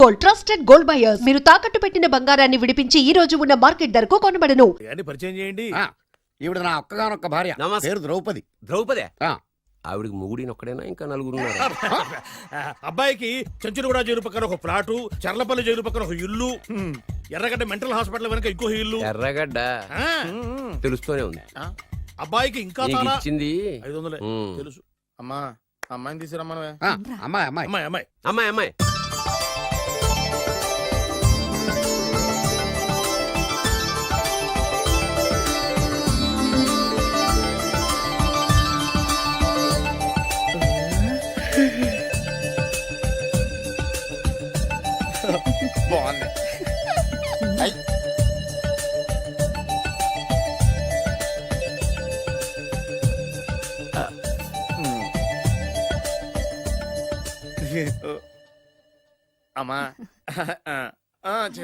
Gold trusted gold buyers మీరు తాకట్టు పెట్టిన బంగారాన్ని విడిపించి ఈ రోజు ఉన్న మార్కెట్ ధరకు కొనబడను. పరిచయం చేయండి. ఈవిడ నా ఒక్కగానొక్క భార్య. పేరు ద్రౌపది. ద్రౌపదే? ఆవిడికి మొగుడిని ఒక్కడేనా ఇంకా నలుగురు? అబ్బాయికి చెంచులగూడ జైలు పక్కన ఒక ప్లాటు, చర్లపల్లి జైలు పక్కన ఒక ఇల్లు, ఎర్రగడ్డ మెంటల్ హాస్పిటల్ వెనక ఇంకో ఇల్లు. ఎర్రగడ్డ తెలుస్తూనే ఉంది. అబ్బాయికి ఇంకా ఇచ్చింది 500 తెలుసు. అమ్మా అమ్మాయిని తీసుకురమ్మా. అమ్మాయి అమ్మాయి అమ్మాయి అమ్మాయి అమ్మాయి అమ్మాయి బాగుంది. అమ్మా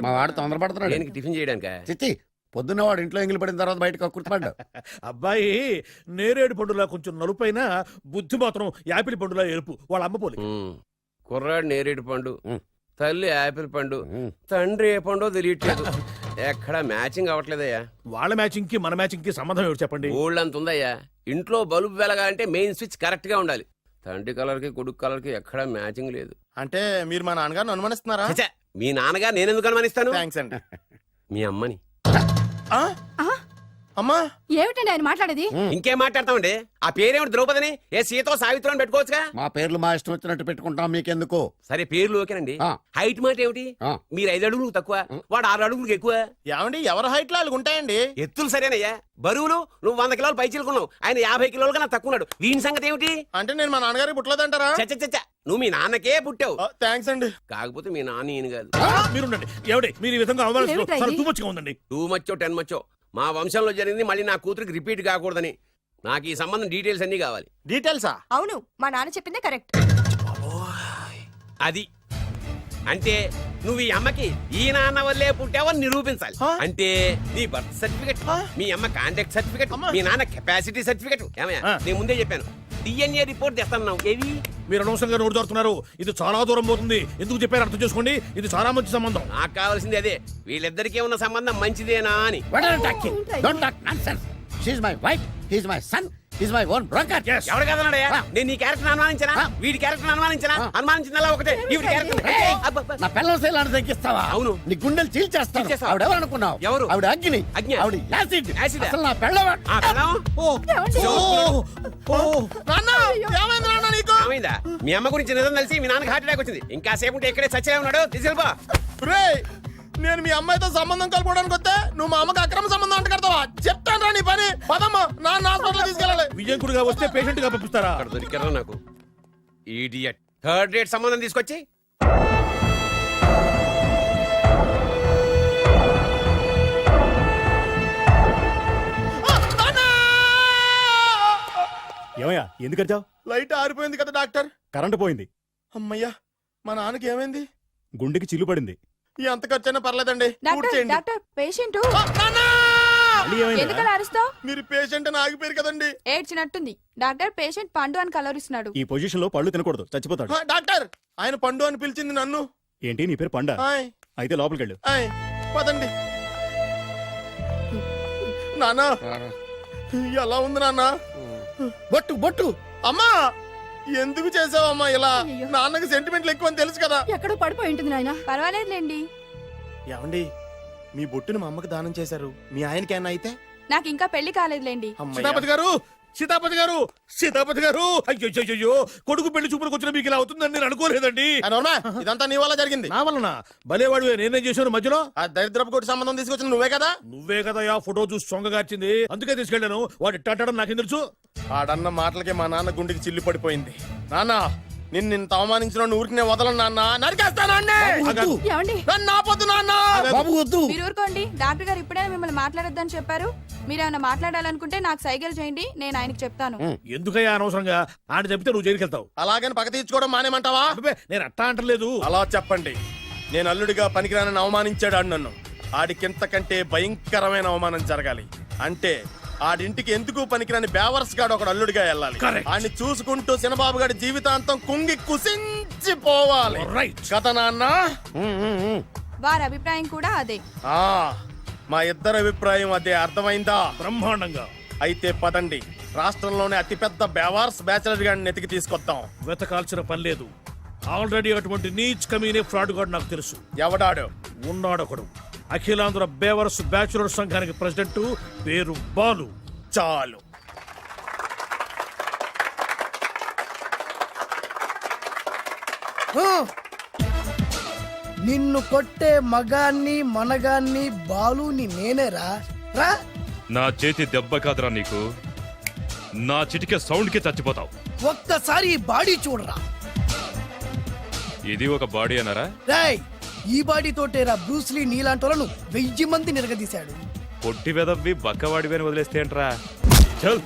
మా వాడు తొందరపడుతున్నాడు. దేనికి? టిఫిన్ చేయడానికా? చిచ్చి పొద్దున్న వాడు ఇంట్లో ఎంగిలి పడిన తర్వాత బయటకు కుర్తుపడ్డాడు. అబ్బాయి నేరేడు పండులా కొంచెం నలుపైన, బుద్ధి మాత్రం యాపిల్ పండులా ఎరుపు. వాళ్ళ అమ్మ పోలి. కుర్రాడు నేరేడు పండు, తల్లి యాపిల్ పండు, తండ్రి ఏ పండో తెలియట్లేదు. ఎక్కడ మ్యాచింగ్ అవ్వట్లేదయ్యా. వాళ్ళ మ్యాచింగ్ కి మన మ్యాచింగ్ కి సంబంధం ఏమిటి చెప్పండి? ఊళ్ళంత ఉందయ్యా. ఇంట్లో బల్బు వెలగాలంటే మెయిన్ స్విచ్ కరెక్ట్ గా ఉండాలి. తండ్రి కలర్ కి కొడుకు కలర్ కి ఎక్కడ మ్యాచింగ్ లేదు. అంటే మీరు మా నాన్నగారిని అనుమానిస్తున్నారా? ఛే, మీ నాన్నగారు నేనెందుకు అనుమానిస్తాను? థ్యాంక్స్ అండి. మీ అమ్మని. అమ్మా ఏమిటండి ఆయన మాట్లాడేది? ఇంకేం మాట్లాడతామండి? ఆ పేరేమిటి? ద్రౌపదిని ఏ సీతో సావిత్రం పెట్టుకోవచ్చుగా. మా పేర్లు మా ఇష్టం వచ్చినట్టు పెట్టుకుంటాం, మీకెందుకు? సరే పేర్లు ఓకేనండి. ఆ. హైట్ మాట ఏమిటి? మీరు 5 అడుగులు తక్కువ, వాడు 6 అడుగులకు ఎక్కువ. ఏమండి ఎవరి హైట్ లో వాళ్ళకి ఉంటాయండి. ఎత్తులు సరేనయ్యా. బరువులు నువ్వు 100 కిలోలు పై చిలుకున్నావు, ఆయన 50 కిలోలు కన్నా తక్కువ ఉన్నాడు. వీని సంగతి ఏమిటి? అంటే నేను మా నాన్నగారికి పుట్టలేదంటారా? చచ్చ నువ్వు మీ నాన్నకే పుట్టావు. థ్యాంక్స్ అండి. కాకపోతే మీ నాన్న ఈయన కాదు. మీరుండండి. ఎవడే మీరు ఈ విధంగా అవమానిస్తున్నారు? టూ మచ్గా ఉందండి. 2 మచ్చో 10 మచ్చో మా వంశంలో జరిగింది మళ్ళీ నా కూతురికి రిపీట్ కాకూడదని నాకు ఈ సంబంధం డీటెయిల్స్ అన్ని కావాలి. డీటెయిల్సా? అవును, మా నాన్న చెప్పిందే కరెక్ట్. అది అంటే నువ్వు ఈ అమ్మకి ఈ నాన్న వల్లే పుట్టావని నిరూపించాలి. అంటే నీ బర్త్ సర్టిఫికెట్, మీ అమ్మ కాంటాక్ట్ సర్టిఫికెట్, మీ నాన్న కెపాసిటీ సర్టిఫికెట్. ఏమయ్యా, నేను ముందే చెప్పాను DNA రిపోర్ట్ తెస్తాను. ఏవి? మీరు అనవసరంగా నోరు దొరుకుతున్నారు. ఇది చాలా దూరం పోతుంది. ఎందుకు చెప్పారు అర్థం చేసుకోండి. ఇది చాలా మంచి సంబంధం. నాకు కావాల్సింది అదే, వీళ్ళిద్దరికీ ఉన్న సంబంధం మంచిదేనా అని. ఎవరు కదన్నాడయ్యా? నేను నీ క్యారెక్టర్ అనుమానించనా? వీడి క్యారెక్టర్ అనుమానించనా? అనుమానించిన ఒకటే వీడి క్యారెక్టర్. నా పిల్లల శైలాన్ని తగ్గిస్తావా? అవును. నీ గుండెలు చీల్చేస్తాను. ఆవిడ ఎవరు అనుకున్నావు? ఎవరు? ఆవిడ అగ్ని. అగ్ని? ఆవిడ యాసిడ్. యాసిడ్? అసలు నా పిల్లవా? ఏమైందా? మీ అమ్మ గురించి నిజం తెలిసి మీ నాన్నకి హార్ట్ అటాక్ వచ్చింది. ఇంకా సేపు ఉంటే ఎక్కడే చచ్చే ఉన్నాడు. తీసుకెళ్ళిపో. నేను మీ అమ్మాయితో సంబంధం కలుపుకోవడానికి వస్తే నువ్వు మా అమ్మకి అక్రమ సంబంధం అంట కడతావా? చెప్తాను రా నీ పని. పదమ్మా, నాన్న హాస్పిటల్ తీసుకెళ్ళాలి. విజయంకుడిగా వస్తే పేషెంట్ గా పంపిస్తారా? అక్కడ దొరికారా నాకు ఈడియట్. 3rd రేట్ సంబంధం తీసుకొచ్చి ఏమయ్యా ఎందుకు వచ్చావు? లైట్ ఆరిపోయింది కదా డాక్టర్. కరెంటు పోయింది. అమ్మయ్యా, మా నాన్నకి ఏమైంది? గుండెకి చిల్లు పడింది. ఎంత ఖర్చైనా పర్లేదండి. డాక్టర్ పేషెంట్ ఎందుకలా అరుస్తావు? మీరు పేషెంట్ అని ఆగిపోయారు కదండి. ఏడ్చినట్టుంది. డాక్టర్ పేషెంట్ పండు అని కలరిస్తున్నాడు. ఈ పొజిషన్ లో పళ్ళు తినకూడదు, చచ్చిపోతాడు. డాక్టర్ ఆయన పండు అని పిలిచింది నన్ను. ఏంటి నీ పేరు పండా? అయితే లోపలికి వెళ్ళు. పదండి. నాన్న ఎలా ఉంది నాన్న? బొట్టు బొట్టు. అమ్మా ఎందుకు చేసావమ్మా ఇలా? నాన్నకి సెంటిమెంట్లు ఎక్కువ అని తెలుసు కదా. ఎక్కడో పడిపోయి ఉంటుంది నాయన. పర్వాలేదులేండి. ఏమండి, మీ బొట్టును మా అమ్మకి దానం చేశారు. మీ ఆయనకేనా అయితే? నాకు ఇంకా పెళ్లి కాలేదులేండి. సీతాపతి గారు, సీతాపతి గారు, సీతాపతి గారు, అయ్యో కొడుకు పెళ్లి చూపులకు వచ్చిన మీకు ఇలా అవుతుందని నేను అనుకోలేదండి. ఇదంతా నీ వల్ల జరిగింది. నా వలన? భలేవాడు, నేనేం చేశాను మధ్యలో? ఆ దరిద్రపు కొట్టి సంబంధం తీసుకొచ్చిన నువ్వే కదా. నువ్వే కదా ఆ ఫోటో చూసి సొంగగార్చింది. అందుకే తీసుకెళ్ళాను. వాడు ఇట్టాడని నాకేం తెలుసు? ఆడన్న మాటలకే మా నాన్న గుండెకి చిల్లు పడిపోయింది. నాన్న నిన్ను అవమానించిన ఊరికి నేను వదలను నాన్న. మీరు ఊరుకోండి. డాక్టర్ గారు ఇప్పుడే మిమ్మల్ని మాట్లాడొద్దని చెప్పారు. మీరేమైనా మాట్లాడాలనుకుంటే నాకు సైగలు చేయండి, నేను ఆయనకి చెప్తాను. ఎందుకయ్యా అనవసరంగా? ఆయన చెప్తే నువ్వు జైలుకి వెళ్తావు. అలాగని పక్క తీర్చుకోవడం మానేమంటావా? నేను అట్టా అంటలేదు. అలా చెప్పండి. నేను అల్లుడిగా పనికిరానని అవమానించాడు ఆడు నన్ను. ఆడికింతకంటే భయంకరమైన అవమానం జరగాలి. అంటే ఆడింటికి ఎందుకు పనికిరాని బేవర్స్ గాడు ఒకడు అల్లుడిగా వెళ్ళాలి. Correct. ఆడిని చూసుకుంటూ చిన్నబాబు గారి జీవితాంతం కుంగి కుసించిపోవాలి. రైట్. కథ నాన్న. వారి అభిప్రాయం కూడా అదే. ఆ, మా ఇద్దరి అభిప్రాయం అదే. అర్థమైందా? బ్రహ్మాండంగా. అయితే పదండి, రాష్ట్రంలోనే అతిపెద్ద బేవార్స్ బ్యాచిలర్ గాడిని ఎతికి తీసుకొద్దాం. వెతకాల్సిన పని లేదు. ఆల్రెడీ అటువంటి నీచ్ కమీనే ఫ్రాడ్ గాడు నాకు తెలుసు. ఎవడాడు? ఉన్నాడొకడు. అఖిలాంధ్ర బేవరస్ బ్యాచులర్ సంఘానికి ప్రెసిడెంట్, పేరు బాలు. చాలు. నిన్ను కొట్టే మగాన్ని మనగాన్ని బాలుని నేనేరా రా. నా చేతి దెబ్బ కాదురా నీకు, నా చిటికే సౌండ్కి చచ్చిపోతావు. ఒక్కసారి ఈ బాడీ చూడరా. ఇది ఒక బాడీ అన్నారా? రాయ్, ఈ బాడీ తోటేరా బ్రూస్లీ నీలాంటోలను 1000 మంది నిరగదీశాడు. పొట్టి వెదవ్వి బక్కవాడివని వదిలేస్తే ఏంట్రా? చల్.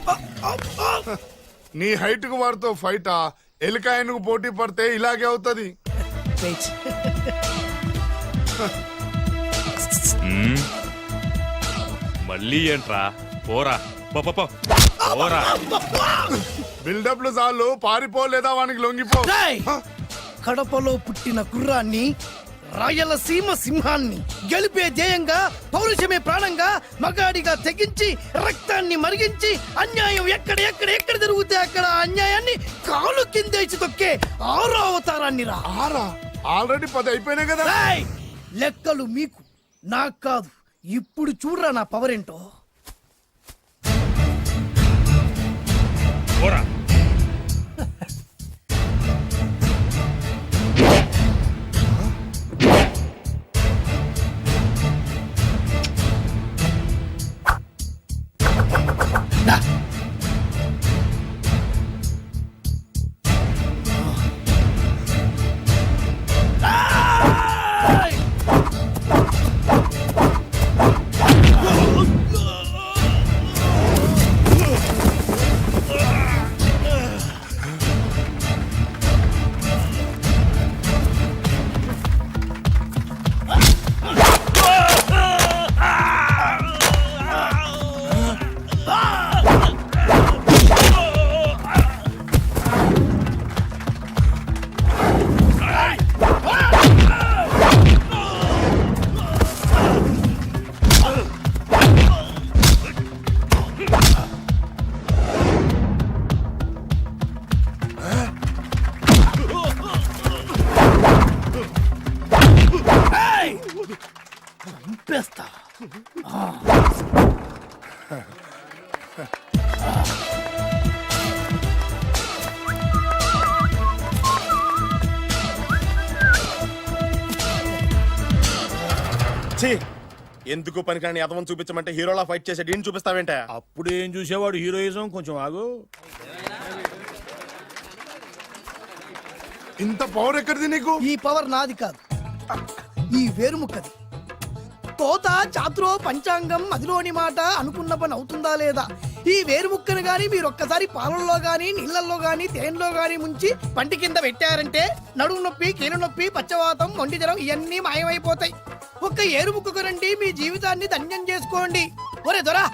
నీ హైట్ కు వాడితో ఫైటా? ఎలికాయనకు పోటీ పడితే ఇలాగే అవుతది. వెయిట్. మ్మ్. మళ్ళీ ఏంట్రా? పోరా పో, పో, పో. పోరా. బిల్డప్లు చాలు, పారిపోలేదా వానికి లొంగిపో. రాయ్, కడపలో పుట్టిన కుర్రాన్ని, రాయలసీమ సింహాన్ని గెలిపే ధ్యేయంగా, పౌరుషమే ప్రాణంగా, మగాడిగా తెగించి రక్తాన్ని మరిగించి అన్యాయం ఎక్కడ జరుగుతే అక్కడ అన్యాయాన్ని కాలు కిందేసి తొక్కే 6వ అవతారాన్ని రా. ఆరా ఆల్రెడీ 10 అయిపోయినాయి కదా. రాయ్, లెక్కలు మీకు నాకు కాదు. ఇప్పుడు చూడరా నా పవర్ ఏంటో. పోరా. చంపేస్తా. ఛీ, ఎందుకు పనికిరాని అదవం చూపించమంటే హీరోలా ఫైట్ చేసే డీన్ చూపిస్తావేంట? అప్పుడు ఏం చూసేవాడు హీరోయిజం. కొంచెం ఆగు. ఇంత పవర్ ఎక్కడిది నీకు? ఈ పవర్ నాది కాదు, ఈ వేరుముక్కది. తోత చాతురో పంచాంగం అదిలోని మాట అనుకున్న పని అవుతుందా లేదా? ఈ వేరుముక్కను గాని మీరు ఒక్కసారి పాలల్లో గాని నీళ్ళల్లో గాని తేనెలో గాని ముంచి పంటి కింద పెట్టారంటే నడుము నొప్పి, కీలు నొప్పి, పచ్చవాతం, మొండి జ్వరం ఇవన్నీ మాయమైపోతాయి. ఒక్క ఏరుముక్కకు రండి, మీ జీవితాన్ని ధన్యం చేసుకోండి. ఒరే దొరా,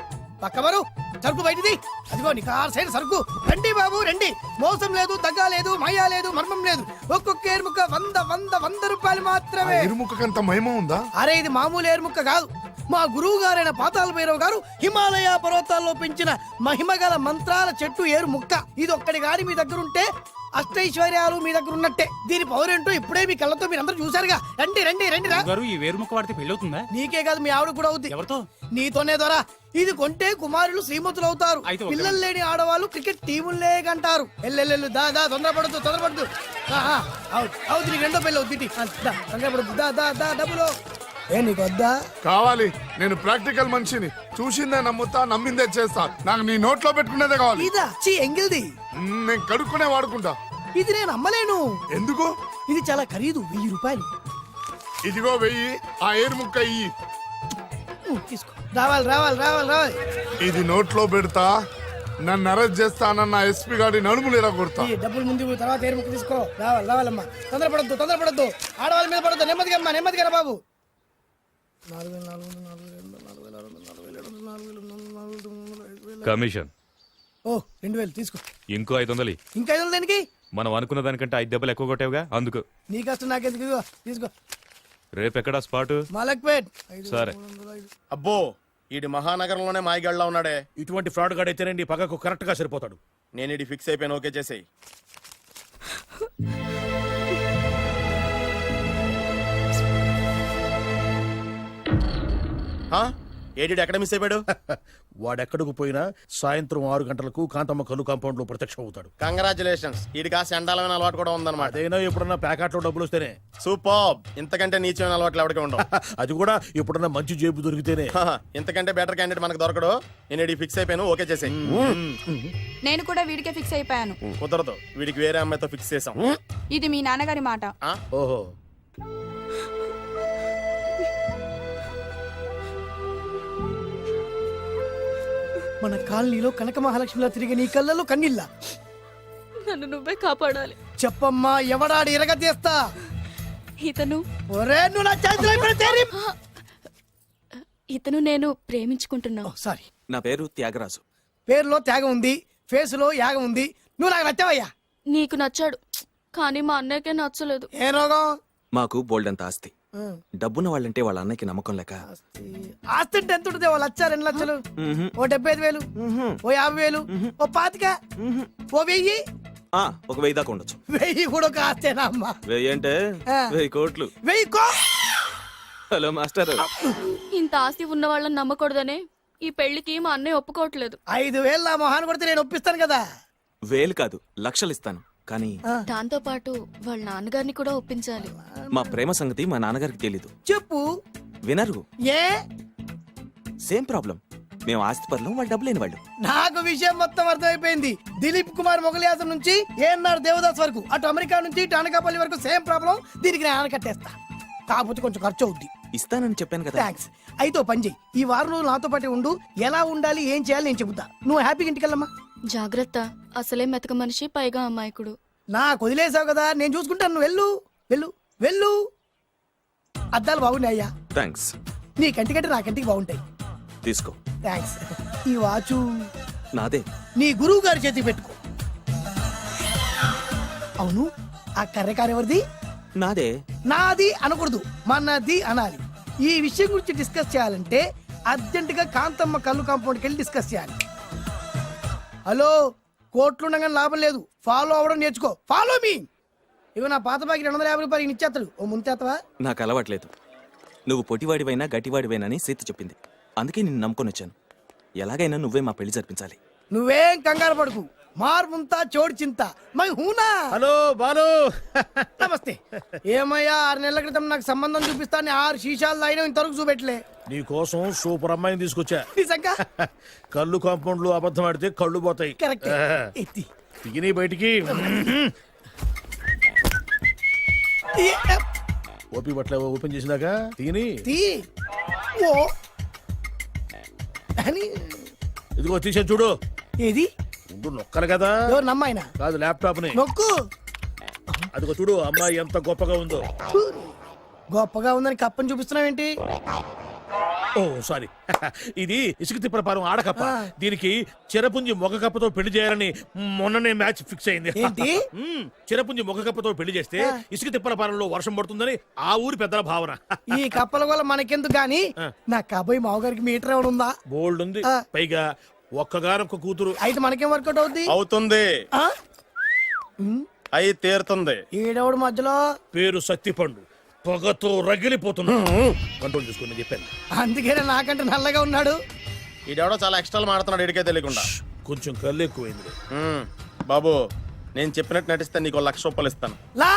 పక్కవరు సరుకు బయటిది. అదిగో నికార్సైన సరుకు. రండి బాబు రండి. మోసం లేదు, దగ్గ లేదు, మాయా లేదు, మర్మం లేదు. ఒక్కొక్క ఏరుముక్క 100 రూపాయలు మాత్రమే. ఎరుముకంత మహిమ ఉందా? అరే, ఇది మామూలు ఏరుముక్క కాదు. మా గురువు గారైన పాతాళ భైరవ్ గారు హిమాలయ పర్వతాల్లో పెంచిన మహిమగల మంత్రాల చెట్టు ఏరు ముక్క. ఇది ఒక్కడి గాని మీ దగ్గర ఉంటే అష్టైశ్వర్యాలు మీ దగ్గర ఉన్నట్టే. దీని పవర్ ఏంటో ఇప్పుడే మీ కళ్ళతో మీరు అందరూ చూసారుగా. రండి రండి రండి రా. గారు, ఈ వేరుముక్క వాడితే పెళ్ళవుతుందా? నీకే కాదు, మీ ఆవిడ కూడా అవుద్ది. ఎవరితో? నీతోనే ద్వారా. ఇది కొంటే కుమారులు శ్రీమంతులు అవుతారు. అయితే ఓకే. పిల్లలు లేని ఆడవాళ్ళు క్రికెట్ టీములే కంటారు. ఎల్లెల్లెల్లు దా దా, తొందరపడద్దు. అవుతుంది, నీకు రెండో పెళ్ళి అవుతుంది. తొందరపడద్దు, దా దా దా, డబ్బులు ఏ నీకు వద్దా? కావాలి. నేను ప్రాక్టికల్ మనిషిని. చూసిందే నమ్ముతా, నమ్మిందే చేస్తా. నాకు నీ నోట్లో పెట్టుకునేదే కావాలి. ఇదా చీ ఎంగిల్ది. నేను కడుక్కునే వాడుకుంటా. ఇది నేను అమ్మలేను. ఎందుకు? ఇది చాలా ఖరీదు, 1000 రూపాయలు. ఇదిగో 1000. ఆ ఏరు ముక్క ఇయ్యి. తీసుకో. రావాలి. ఇది నోట్లో పెడతా, నన్ను అరెస్ట్ చేస్తానన్న ఎస్పీ గారి నడుములు ఇలా కొడతా. ఈ డబ్బులు ముందు తర్వాత ఏరుముక్క తీసుకో. రావాలమ్మా. తొందరపడద్దు. ఆడవాళ్ళ మీద పడద్దు. నెమ్మదిగా బాబు. 4,400, 4,400, 4,400, 4,400, 4,400, 4,400, కమిషన్ ఓ 2000 తీసుకో. ఇంకో 500 ఇయ్యి. ఇంకా 500 దేనికి? మనం అనుకున్న దానికంటే 5 దెబ్బలు ఎక్కువ కొట్టావుగా అందుకు. నీ కష్టం నాకెందుకు? ఇదిగో తీసుకో. రేపెక్కడా స్పాటు? మలక్పేట్. సరే. అబ్బో ఈడి మహానగరంలోనే మాయగాళ్ళ ఉన్నాడే. ఇటువంటి ఫ్రాడ్ గాడు అయితేనే నీ పక్కకు కరెక్ట్ గా సరిపోతాడు. నేను ఇది ఫిక్స్ అయిపోయాను, ఓకే చేసేయి. ఏడి ఎక్కడ మిస్ అయిపోయాడు? వాడెక్కడికి పోయినా సాయంత్రం 6 గంటలకు కాంతమ్మ కల్లు కాంపౌండ్ లో ప్రత్యక్షం అవుతాడు. కంగ్రాచులేషన్స్, ఈడి కాస్త ఎండాలమైన అలవాటు కూడా ఉందన్నమాట. అదైనా ఎప్పుడన్నా ప్యాకెట్లో డబ్బులు వస్తేనే. సూపర్, ఇంతకంటే నీచమైన అలవాట్లు ఎవరికి ఉండవు. అది కూడా ఎప్పుడన్నా మంచి జేబు దొరికితేనే. ఇంతకంటే బెటర్ క్యాండిడేట్ మనకు దొరకడు. నేను ఇది ఫిక్స్ అయిపోయాను, ఓకే చేసేయి. నేను కూడా వీడికే ఫిక్స్ అయిపోయాను. కుదరదు, వీడికి వేరే అమ్మాయితో ఫిక్స్ చేసాం. ఇది మీ నాన్నగారి మాట. ఓహో, మన కాలనీలో కనక మహాలక్ష్మిలా తిరిగి నీ కళ్ళలో కన్నీళ్ళ. నన్ను నువ్వే కాపాడాలి. చెప్పమ్మా, ఎవడాడి ఎరగ తీస్తా. ఇతను ఒరే నువ్వు నా చేతిలో పెడితే ఇతను నేను ప్రేమించుకుంటున్నావు. సారీ, నా పేరు త్యాగరాజు. పేరులో త్యాగం ఉంది, ఫేసులో యాగం ఉంది. నువ్వు నాకు నచ్చావయ్యా. నీకు నచ్చాడు, కానీ మా అన్నయ్యకే నచ్చలేదు. ఏ రోగం? మాకు బోల్డంత ఆస్తి. డబ్బున్న వాళ్ళంటే వాళ్ళ అన్నకి నమ్మకం లేక ఆస్తి అంటే ఎంత ఉంటుంది? ఓ 1,00,000 2 లక్షలు, ఓ 75,000, ఓ 50,000, ఓ 25,000, ఓ 1000. ఒక 1000 దాకా ఉండొచ్చు. 1000 కూడా ఒక ఆస్తేనా అమ్మా? 1000 అంటే 1000 కోట్లు. 1000 హలో మాస్టర్. ఇంత ఆస్తి ఉన్న వాళ్ళని నమ్మకూడదనే ఈ పెళ్లికి మా అన్నయ్య ఒప్పుకోవట్లేదు. 5,000 నా మొహాన్ని కొడితే నేను ఒప్పిస్తాను కదా. 1000 కాదు, లక్షలు ఇస్తాను. కానీ దాంతో పాటు వాళ్ళ నాన్నగారిని కూడా ఒప్పించాలి. మా ప్రేమ సంగతి మా నాన్నగారికి తెలీదు. చెప్పు. వినరు. ఏ? Same problem. మేము ఆస్తి పరులం, వాళ్ళు డబ్బు లేని వాళ్ళు. నాకు విషయం మొత్తం అర్థమైపోయింది. దిలీప్ కుమార్ మొగలియాసం నుంచి ఏఎన్ఆర్ దేవదాస్ వరకు, అటు అమెరికా నుంచి ఇటు అనకాపల్లి వరకు సేమ్ ప్రాబ్లం. దీనికి నేను ఆనకట్టేస్తా. కాకపోతే కొంచెం ఖర్చు అవుద్ది. ఇస్తానని చెప్పాను కదా. థ్యాంక్స్. అయితే ఓ పని చెయ్యి, ఈ వారం రోజులు నాతో పాటే ఉండు. ఎలా ఉండాలి, ఏం చేయాలి నేను చెబుతా. నువ్వు హ్యాపీగా ఇంటికెళ్ళమ్మా. జాగ్రత్త, అసలే మెతక మనిషి, పైగా అమాయకుడు. నాకు వదిలేసావు కదా, నేను చూసుకుంటాను. నువ్వు వెళ్ళు వెళ్ళు వెళ్ళు. అద్దాలు బాగున్నాయి అయ్యా. థ్యాంక్స్. నీ కంటికంటే నా కంటికి బాగుంటాయి. తీసుకో. థ్యాంక్స్. ఈ వాచు నాదే. నీ గురువు గారి చేతికి పెట్టుకో. అవును, ఆ కర్రెకారు ఎవరిది? నాదే. నాది అనకూడదు, మనది అనాలి. ఈ విషయం గురించి డిస్కస్ చేయాలంటే అర్జెంట్ గా కాంతమ్మ కల్లు కాంపౌండ్కి వెళ్ళి డిస్కస్ చేయాలి. హలో, కోట్లు ఉండగానే లాభం లేదు. ఫాలో అవ్వడం నేర్చుకో. Follow me. ఇగో నా పాత బాకి 250 రూపాయలు ఇచ్చేస్తాడు. ఓ ముంతేత్తవా? నాకు అలవాట్లేదు. నువ్వు పొటివాడివైనా గట్టివాడివైనా అని సీత చెప్పింది. అందుకే నిన్ను నమ్ముకొని వచ్చాను. ఎలాగైనా నువ్వే మా పెళ్లి జరిపించాలి. నువ్వేం కంగారు పడుకు. మార్ ముంతా చోడు చింత మై హూనా. హలో బాలు. నమస్తే. ఏమయ్యా, 6 నెలల క్రితం నాకు సంబంధం చూపిస్తాను 6 శీషాలు అయినా ఇంతవరకు చూపెట్టలే. నీ కోసం సూపర్ అమ్మాయిని తీసుకొచ్చా. నిజంగా? కళ్ళు కాంపౌండ్ లో అబద్ధం ఆడితే కళ్ళు పోతాయి. కరెక్ట్. ఎత్తి తిగిని బయటికి. ఓపి బట్ల ఓపెన్ చేసినాక తిని తీ. ఓ అని. ఇదిగో తీసే చూడు. ఏది? ఉండు, నొక్కలు కదా. ఎవరు నమ్మాయినా? కాదు, ల్యాప్టాప్ ని నొక్కు. అదిగో చూడు, అమ్మాయి ఎంత గొప్పగా ఉందో. గొప్పగా ఉందని కప్పని చూపిస్తున్నావేంటి? ఓ సారీ, ఇది ఇసుక తిప్పల పారం ఆడకప్ప. దీనికి చిరపుంజి మొగ కప్పతో పెళ్లి చేయాలని మొన్ననే మ్యాచ్ ఫిక్స్ అయింది. ఏంటి? చిరపుంజి మొగ కప్పతో పెళ్లి చేస్తే ఇసుక తిప్పల పారంలో వర్షం పడుతుందని ఆ ఊరి పెద్దల భావన. ఈ కప్పల వల్ల మనకెందుకు గాని, నా కాబోయే మావగారికి మీటర్ ఏమైనా ఉందా? బోల్డ్ ఉంది. పైగా ఒక్కగానొక్క కూతురు. అయితే మనకేం వర్కౌట్ అవుద్ది? అవుతుంది, ఆ? అయి తీరుతుంది. ఈడవుడు మధ్యలో పేరు సత్తిపండు, పొగతో రగిలిపోతున్నా. కంట్రోల్ చూసుకుని చెప్పాను. అందుకేనే నాకంటే నల్లగా ఉన్నాడు. ఈడెవడో చాలా ఎక్స్ట్రాలు మాడుతున్నాడు, ఇడికే తెలియకుండా. కొంచెం కళ్ళు ఎక్కువైంది. బాబు, నేను చెప్పినట్టు నటిస్తే నీకు 1,00,000 రూపాయలు ఇస్తాను. లా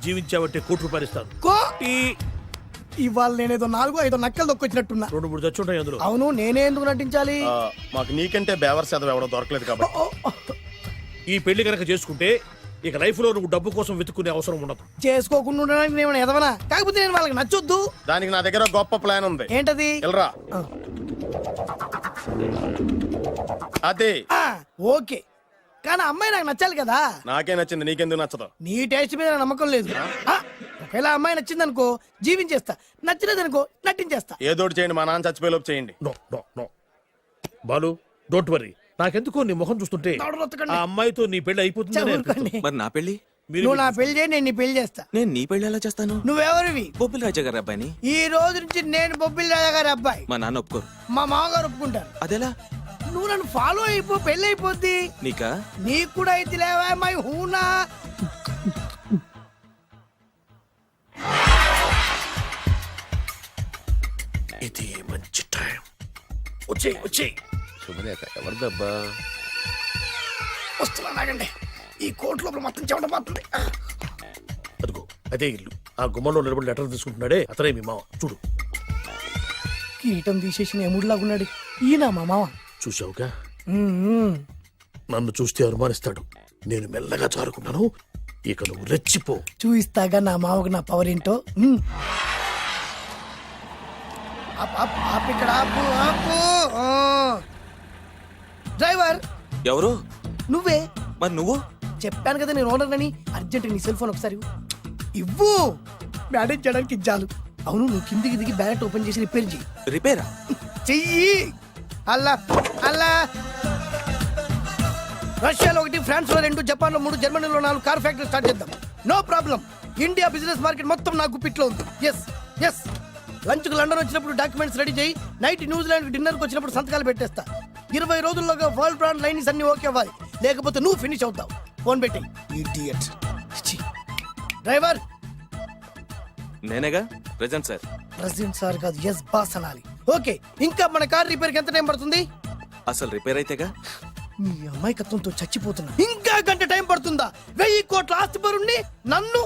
జీవించాబట్టి ₹1,00,000 ఇస్తాను. కో. ఇవాళ నేనేదో 4-5 నక్కలు దొక్కొచ్చినట్టున్నా. 2-3 చచ్చి ఉంటాయి అందులో. అవును, నేనే ఎందుకు నటించాలి? మాకు నీకంటే బేవర్ చదువు ఎవడో దొరకలేదు కాబట్టి. ఈ పెళ్లి కనుక చేసుకుంటే ఇక లైఫ్ లో నువ్వు డబ్బు కోసం వెతుక్కునే అవసరం ఉండదు. చేసుకోకుండా ఉండడానికి నేను ఎదవనా? కాకపోతే నేను వాళ్ళకి నచ్చొద్దు. దానికి నా దగ్గర గొప్ప ప్లాన్ ఉంది. ఏంటది? వెళ్ళరా. అదే. ఓకే, కానీ అమ్మాయి నాకు నచ్చాలి కదా. నాకే నచ్చింది, నీకెందుకు నచ్చదు? నీ టేస్ట్ మీద నాకు నమ్మకం లేదు. ఒకవేళ అమ్మాయి నచ్చింది అనుకో జీవించేస్తా, నచ్చలేదు అనుకో నటించేస్తా. ఏదోటి చేయండి, మా నాన్న చచ్చిపోయేలోపు చేయండి. No no no Balu, don't worry, నాకెందుకో నీ ముఖం చూస్తుంటే దవడలొత్తకండి. ఆ అమ్మాయితో నీ పెళ్లి అయిపోతుందని ఊరుకోండి. మరి నా పెళ్లి? నువ్వు నా పెళ్లి చేయి, నేను నీ పెళ్లి చేస్తా. నేను నీ పెళ్లి ఎలా చేస్తాను? నువ్వెవరివి? బొబ్బిలి రాజా గారి అబ్బాయిని. ఈ రోజు నుంచి నేను బొబ్బిలి రాజా గారి అబ్బాయి. మా నాన్న ఒప్పుకోరు. మా మామగారు ఒప్పుకుంటారు. అదెలా? నువ్వు నన్ను ఫాలో అయిపో, పెళ్లి అయిపోద్ది. నీకా? నీకు కూడా అయితే లేవా మై హూనా. ఇది మంచి టైం. వచ్చేయ్ వచ్చేయ్. శుభలేఖ ఎవరిదబ్బా? వస్తున్నా నాగండి. ఈ కోట్ లోపల మొత్తం చెమట పడుతుంది. అదిగో అదే ఇల్లు. ఆ గుమ్మంలో నిలబడి లెటర్ తీసుకుంటున్నాడే అతనే మీ మామ. చూడు. కీటం తీసేసిన ఎముడిలాగున్నాడు. ఈయన మా మామ. చూసావుగా, మ్మ్. నన్ను చూస్తే అనుమానిస్తాడు. నేను మెల్లగా జారుకున్నాను. ఇక నువ్వు రెచ్చిపో. చూయిస్తాగా నా మామకు నా పవర్ ఏంటో. మ్మ్. ఆపు ఇక్కడ, ఆపు ఆపు. ఆ. డ్రైవర్ ఎవరు? నువ్వే. మరి నువ్వు? చెప్పాను కదా నేను ఓనర్ అని. అర్జెంట్ నీ సెల్ ఫోన్ ఒకసారి ఇవ్వు. మేనేజ్ చేయడానికి ఇచ్చాను. అవును, నువ్వు కిందికి దిగి బ్యాలెట్ ఓపెన్ చేసి రిపేర్ చెయ్యి. రిపేరా? చెయ్యి. అల్లా అల్లా. రష్యాలో 1, ఫ్రాన్స్ లో 2, జపాన్ లో 3, జర్మనీలో 4 కార్ ఫ్యాక్టరీ స్టార్ట్ చేద్దాం. No problem. India business market మొత్తం నా గుప్పిట్లో ఉంది. Yes yes. లంచ్ కు లండన్ వచ్చినప్పుడు డాక్యుమెంట్స్ రెడీ చేయి. నైట్ న్యూజిలాండ్ డిన్నర్ కు వచ్చినప్పుడు సంతకాలు పెట్టేస్తా. 20 రోజుల్లోగా వరల్డ్ బ్రాండ్ లైన్స్ అన్ని ఓకే అవ్వాలి. లేకపోతే నువ్వు ఫినిష్ అవుతావు. ఫోన్ పెట్టి. ఇడియట్. డ్రైవర్. నేనేగా ప్రెజెంట్ సార్. ప్రెసిడెంట్ సార్ కాదు, ఎస్ బాస్ అనాలి. ఓకే, ఇంకా మన కార్ రిపేర్ కి ఎంత టైం పడుతుంది? అసలు రిపేర్ అయితేగా. మీ అమాయకత్వంతో చచ్చిపోతున్నా. ఇంకా గంట టైం పడుతుందా? 1000 కోట్ల ఆస్తి పరుణ్ణి నన్ను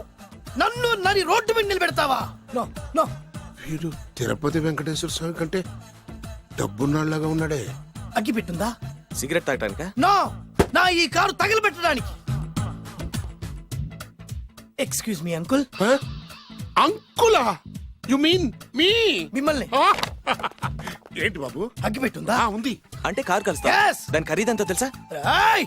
నన్ను నరి రోడ్డు మీద నిలబెడతావా? No no. వీడు తిరుపతి వెంకటేశ్వర స్వామి కంటే డబ్బున్నాళ్ళగా ఉన్నాడే. అగ్గి పెట్టుందా? సిగరెట్ తాగటానికా? నో, నా ఈ కారు తగిలిపెట్టడానికి. Excuse me uncle. అంకులా? You mean me? మిమ్మల్ని. ఏంటి బాబు? అగ్గి పెట్టుందా? ఉంది. అంటే కార్ కలుస్తా. Yes. దాని ఖరీదంతా తెలుసా? రాయ్.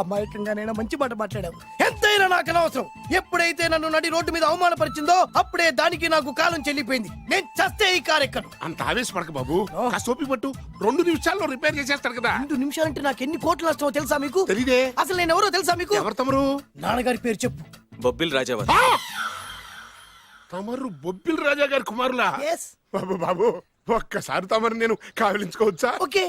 అమాయకంగానైనా మంచి మాట మాట్లాడావు. ఎంతైనా నాకు అనవసరం. ఎప్పుడైతే నన్ను నడి రోడ్డు మీద అవమానపరిచిందో అప్పుడే దానికి నాకు కాలం చెల్లిపోయింది. నేను చస్తే ఈ కారు ఎక్కను. అంత ఆవేశపడక బాబు. కాస్త ఓపిక పట్టు. 2 నిమిషాల్లో రిపేర్ చేసేస్తాడు కదా. 2 నిమిషాలంటే నాకు ఎన్ని కోట్లు నష్టమో తెలుసా మీకు? తెలీదే. అసలు నేను ఎవరో తెలుసా మీకు? ఎవరు తమరు? నాన్నగారి పేరు చెప్పు. బొబ్బిల్ రాజావారు. తమరు బొబ్బిల్ రాజా గారి కుమారులా? Yes. బాబు బాబు, ఒక్కసారి తమరు నేను కావలించుకోవచ్చా? ఓకే.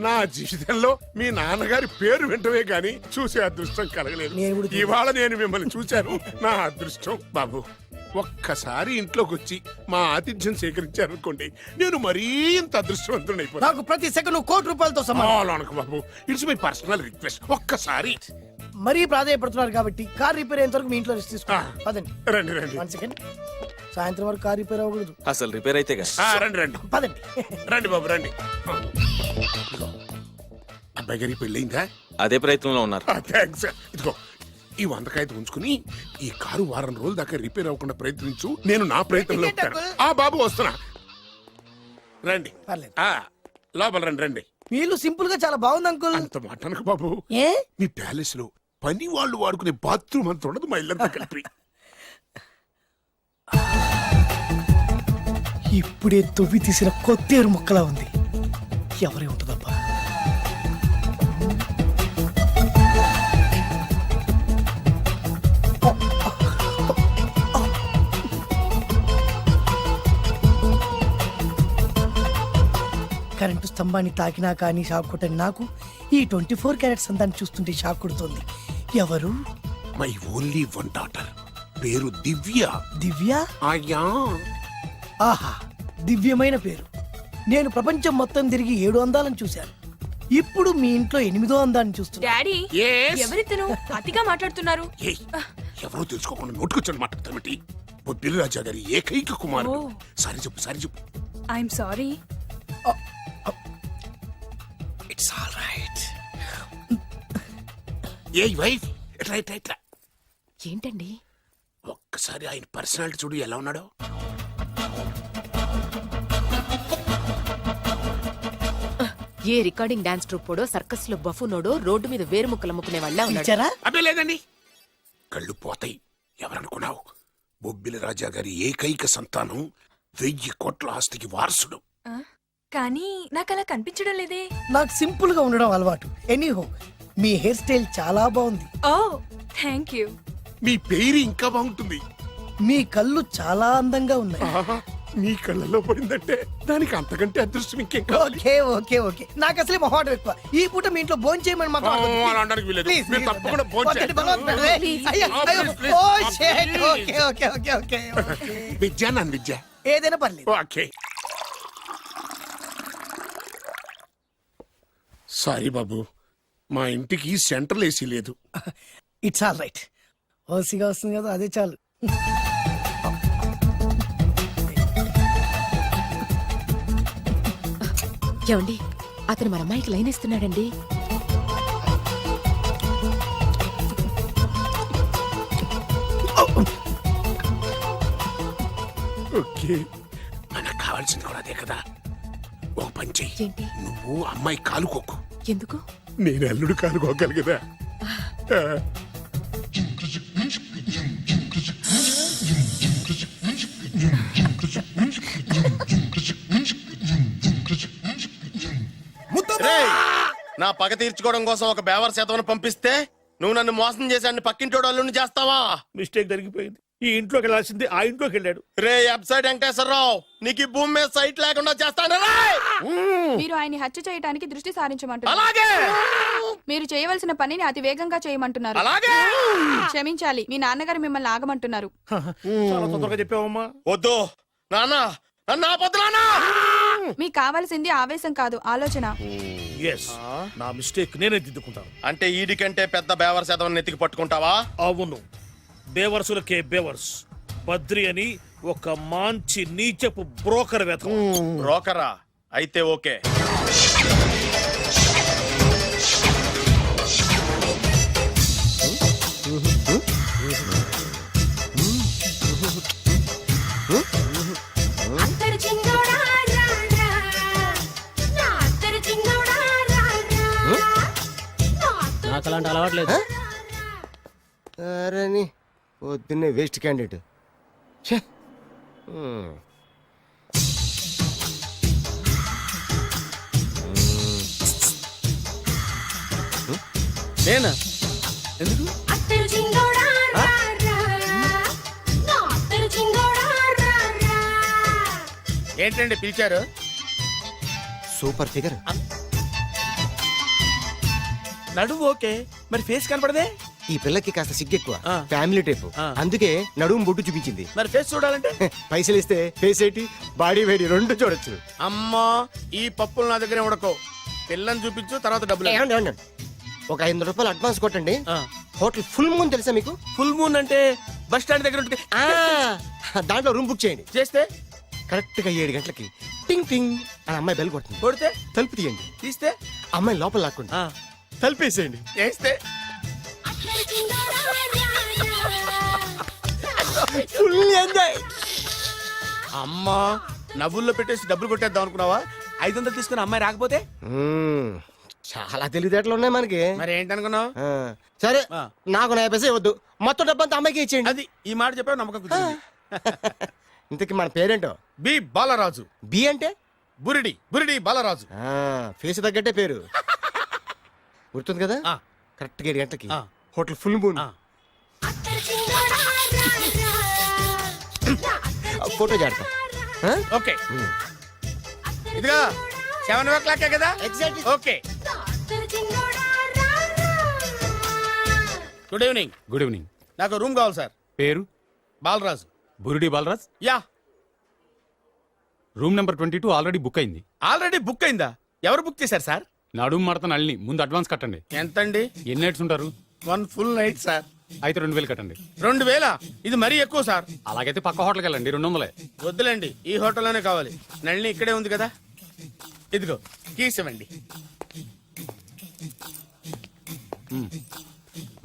నా జీవితంలో మీ నాన్నగారి పేరు వింటమే గాని చూసే అదృష్టం కలగలేదు. నేను కూడా చూడలేదు. ఇవాళ నేను మిమ్మల్ని చూశాను. నా అదృష్టం. బాబు, ఒక్కసారి ఇంట్లోకి వచ్చి మా ఆతిథ్యం సేకరించారనుకోండి, నేను మరీ ఇంత అదృష్టవంతుడైపోతాను. నాకు ప్రతి సెకండ్ కోటి సమానం. బాబు, ఇట్స్ మై పర్సనల్ రిక్వెస్ట్. ఒక్కసారి మరీ ప్రాధాయపడుతున్నారు కాబట్టి కార్ రిపేర్ అయ్యేంత వరకు మీ ఇంట్లో రెస్ట్ తీసుకోండి. పదండి. రండి రండి. 1 సెకండ్. సాయంత్రం వరకు కార్ రిపేర్ అవ్వకూడదు. అసలు రిపేర్ అయితేగా. రండి రండి పదండి. రండి బాబు రండి. అబ్బాయి గారికి పెళ్ళయిందా? అదే ప్రయత్నంలో ఉన్నారు. థ్యాంక్స్. ఇదిగో ఈ 100 కాగితం ఉంచుకుని ఈ కారు వారం రోజుల దాకా రిపేర్ అవ్వకుండా ప్రయత్నించు. నేను నా ప్రయత్నంలో ఉంటాను. ఆ బాబు వస్తున్నా. రండి. పర్లేదు. లోపల రండి రండి. వీళ్ళు సింపుల్ గా చాలా బాగుంది అంకుల్. అంత మాట అనకు బాబు. ఏ? మీ ప్యాలెస్ లో పని వాళ్ళు వాడుకునే బాత్రూమ్ అంత ఉండదు మా ఇల్లంతా కలిపి. ఇప్పుడే తొవ్వి తీసిన కొత్తేరు ముక్కలా ఉంది. ఎవరే ఉంటుందబ్బా? కరెంటు స్తంభాన్ని తాకినా కానీ షాక్ కొట్టని నాకు ఈ 24 క్యారెట్స్ అందాన్ని చూస్తుంటే షాక్ కొడుతుంది. ఎవరు? My only 1 daughter. పేరు దివ్య. దివ్య? అయ్యా. ఆహా, దివ్యమైన పేరు. నేను ప్రపంచం మొత్తం తిరిగి 7 అందాలను చూశాను. ఇప్పుడు మీ ఇంట్లో 8వ అందాన్ని చూస్తున్నా. Daddy, Yes? ఎవరితను అతిగా మాట్లాడుతున్నారు? ఏయ్, ఎవరో తెలుసుకోకుండా నోటుకొచ్చాడు మాట్లాడతామటి. బొబ్బిలి రాజా గారి ఏకైక కుమారుడు. సారీ చెప్పు, సారీ చెప్పు. I'm sorry. It's all right. A wife, ఎట్లా ఎట్లా ఎట్లా. ఏంటండి? ఒక్కసారి ఆయన పర్సనాలిటీ చూడు ఎలా ఉన్నాడో. ఏ రికార్డింగ్ డాన్స్ ట్రూపోడో సర్కస్ లో బఫునోడో రోడ్డు మీద వేరు ముక్కలు అమ్ముకునే వాళ్ళ ఉన్నాడు. ఇచ్చారా? అదే లేదండి. కళ్ళు పోతాయి. ఎవరనుకున్నావు? బొబ్బిలి రాజా గారి ఏకైక సంతానం 1000 కోట్ల ఆస్తికి వారసుడు. కానీ నాకు అలా కనిపించడం లేదే. నాకు సింపుల్ గా ఉండడం అలవాటు. ఎనీహో మీ హెయిర్ స్టైల్ చాలా బాగుంది. ఓ థ్యాంక్ యూ. మీ పేరు ఇంకా బాగుంటుంది. మీ కళ్ళు చాలా అందంగా ఉన్నాయి. ఆహా, మీ కళ్ళలో పడిందంటే దానికి అంతకంటే అదృష్టం ఇంకేం కావాలి. ఓకే ఓకే ఓకే నాకు అసలే మొహాటం ఎక్కువ. ఈ పూట మీ ఇంట్లో భోజనం చేయమని మాత్రం అనొద్దు. అలా అనడానికి వీల్లేదు. Please, మీరు please. తప్పకుండా భోజనం ఓకే, చేయండి. భగవంతుడు, అయ్యో, అయ్యో. Please, please. ఓ, shit. Okay okay okay okay okay. Vidya నన్ను విద్య. ఏదైనా పర్లేదు. ఓకే. సారీ బాబు, మా ఇంటికి సెంట్రల్ ఏసీ లేదు. It's all right. ఓసిగా వస్తుంది కదా, అదే చాలు. ఏమండి అతను మన అమ్మాయికి లైన్ ఇస్తున్నాడండి. ఓకే, మనకు కావాల్సింది కూడా అదే కదా. ఒక పని చెయ్యి, ఏంటి? నువ్వు అమ్మాయి కాలు కొక్కు, ఎందుకు? నేను అల్లుడు కాలు కొక్కాలి కదా. రేయ్, నా పగ తీర్చుకోవడం కోసం ఒక బేవర్ శాతం పంపిస్తే నువ్వు నన్ను మోసం చేశాన్ని పక్కింటోడు అల్లుని చేస్తావా? మిస్టేక్ జరిగిపోయింది. ఈ ఇంట్లోకి వెళ్ళాల్సింది ఆ ఇంట్లోకి వెళ్ళాడు. రే వెబ్సైట్ వెంకటేశ్వరరావు, నీకు ఈ భూమి మీద సైట్ లేకుండా చేస్తాను. మీరు ఆయన్ని హత్య చేయడానికి దృష్టి సారించమంటున్నారు. అలాగే మీరు చేయవలసిన పనిని అతి వేగంగా చేయమంటున్నారు. అలాగే. క్షమించాలి, మీ నాన్నగారు మిమ్మల్ని ఆగమంటున్నారు. చాలా తొందరగా చెప్పావమ్మా. వద్దు నాన్న, నన్ను ఆపొద్దు నాన్న. మీకు కావాల్సింది ఆవేశం కాదు, ఆలోచన. ఎస్, నా మిస్టేక్ నేనే దిద్దుకుంటాను. అంటే ఈడి కంటే పెద్ద బేవర్ శాతం నెత్తికి పట్టుకుంటావా? అవును, బేవర్సులకే బేవర్స్. బద్రి అని ఒక మంచి నీచపు బ్రోకర్ వేతం. బ్రోకరా? అయితే ఓకే. నాకు అలాంటి అలవాట్లేదు. అరే పొద్దున్నే వేస్ట్ క్యాండిడేట్. నేనా? ఎందుకు? ఏంటండి పిలిచారు? Super figure. నడువు ఓకే, మరి ఫేస్ కనపడదే. ఈ పిల్లకి కాస్త సిగ్గెక్కువ, ఫ్యామిలీ టైప్. అందుకే నడుము బొట్టు చూపించింది. మరి ఫేస్ చూడాలంటే పైసలు ఇస్తే ఫేస్ ఏంటి, బాడీ వేడి రెండు చూడొచ్చు. అమ్మా, ఈ పప్పులు నా దగ్గర ఉడకో. పిల్లని చూపించు, తర్వాత డబ్బులు. ఒక 500 రూపాయలు అడ్వాన్స్ కొట్టండి. హోటల్ ఫుల్ మూన్ తెలుసా మీకు? ఫుల్ మూన్ అంటే బస్ స్టాండ్ దగ్గర ఉంటుంది. దాంట్లో రూమ్ బుక్ చేయండి. చేస్తే కరెక్ట్ గా 7 గంటలకి టింగ్ టింగ్ అని అమ్మాయి బెల్ కొడుతుంది. కొడితే తలుపు తీయండి. తీస్తే అమ్మాయి లోపల లాక్కుంది. తలుపేసేయండి. చేస్తే ఫుల్ ఎంజాయ్. అమ్మా, నవ్వుల్లో పెట్టేసి డబ్బులు కొట్టేద్దాం అనుకున్నావా? 500 తీసుకుని అమ్మాయి రాకపోతే? చాలా తెలివితేటలు ఉన్నాయి మనకి. మరి ఏంటనుకున్నావు? సరే, ఆ. నాకు 50 పైసే వద్దు, మొత్తం డబ్బంతా అమ్మాయికి ఇచ్చేయండి. అది ఈ మాట చెప్పావు, నమ్మకం కుదిరింది. ఇంతకి మన పేరేంటో? బి బాలరాజు. బి అంటే బురిడి, బురిడి బాలరాజు. ఫేస్ తగ్గట్టే పేరు. గుర్తుంది కదా? ఆ. కరెక్ట్ గా 7 గంటలకి ఆ. Hotel full moon. ఆ. ఫోటో చేడతా. ఓకే, ఇదిగా 7:00 కదా? Exactly. Okay. Good evening. Good evening. నాకు రూమ్ కావాలి సార్. పేరు? Balaraju. Burudi Balaraj. Yeah. Room number 22 already book అయింది. ఆల్రెడీ బుక్ అయిందా? ఎవరు బుక్ చేశారు సార్? నడుము మడత నల్లిని ముందు అడ్వాన్స్ కట్టండి. ఎంతండి? ఎన్ని నైట్స్ ఉంటారు? 1 ఫుల్ నైట్ సార్. అయితే 2000 కట్టండి. 2000? ఇది మరీ ఎక్కువ సార్. అలాగైతే పక్క హోటల్కి వెళ్ళండి, 200. వద్దులేండి, ఈ హోటల్లోనే కావాలి. నళిని ఇక్కడే ఉంది కదా. ఇదిగో కీస్ ఇవ్వండి.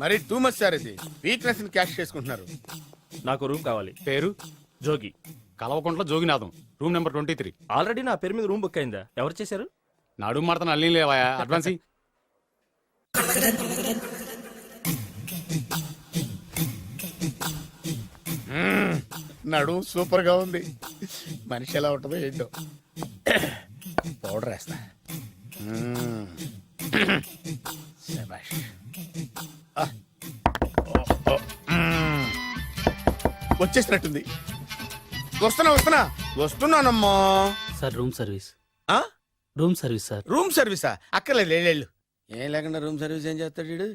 మరి టూ మచ్ సార్, ఇది వీక్నెస్ క్యాష్ చేసుకుంటున్నారు. నాకు రూమ్ కావాలి. పేరు? Jogi. Kalavakuntla Joginatham. Room number 23. Already నా పేరు మీద రూమ్ బుక్ అయిందా? ఎవరు చేశారు? నడుము మడత నల్లిని లేవా, అడ్వాన్స్ ఇయ్యి. నడు సూపర్ గా ఉంది. మనిషి ఎలా ఉంటుందో ఏంటో. పౌడర్ వేస్తా శభాష్. ఆ. ఓ, ఓ, వచ్చేసినట్టుంది. వస్తున్నానమ్మా. Sir room service. ఆ? Room service sir. రూమ్ సర్వీసా? అక్కర్లేదు, లేళ్ళు. ఏం లేకుండా రూమ్ సర్వీస్ ఏం చేస్తాడు వీడు?